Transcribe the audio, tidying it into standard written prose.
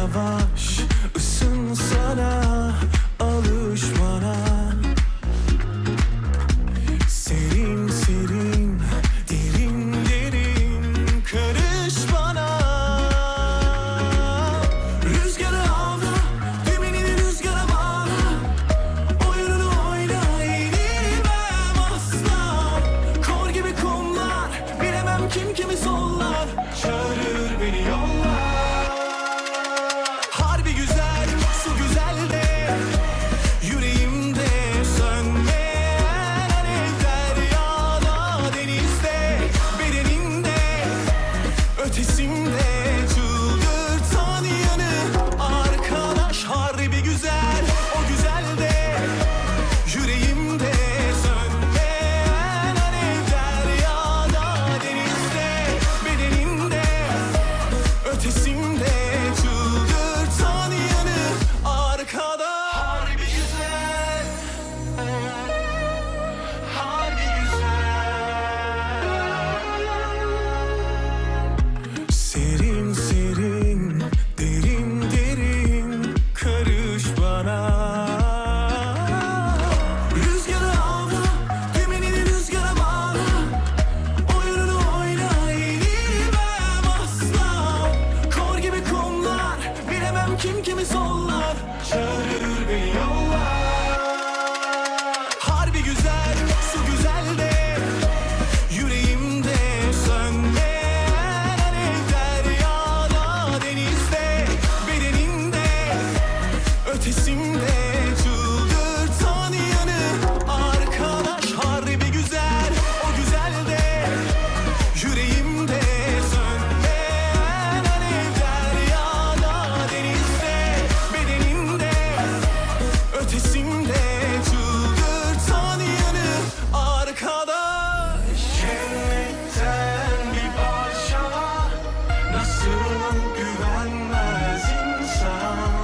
yavaş ısınsana, alış bana. Serin serin, derin derin karış bana. Rüzgarı avla, dümenini rüzgara bağla. Oyununu oyna, eğilmem asla. Kor gibi kumlar, bilemem kim kimi sollar. Çağırır beni yollar. Harbi güzel, su güzel de yüreğimde sönmeyen alev. Deryada, denizde, bedeninde, ötesimde çıldırtan yanı. Arkadaş harbi güzel, o güzel de yüreğimde sönmeyen alev. Deryada, denizde, bedeninde, ötesimde çıldırtan yanı. Arkadaş harbi güzel, harbi güzel. Serin serin, derin derin karış bana. Rüzgarı avla, dümenini rüzgara bağla. Oyununu oyna, eğilmem asla. Kor gibi kumlar, bilemem kim kimi sollar. Çağırır beni yollar. Harbi güzel, su güzel de yüreğimde sönmeyen alev. Deryada, denizde, bedeninde, ötesimde çıldırtan yanı. Arkadaş harbi güzel, o güzel de yüreğimde sönmeyen alev. Deryada, denizde, bedeninde, ötesimde çıldırtan yanı. Arkadaş cennetten bir parça, nasıl güvenmez insan.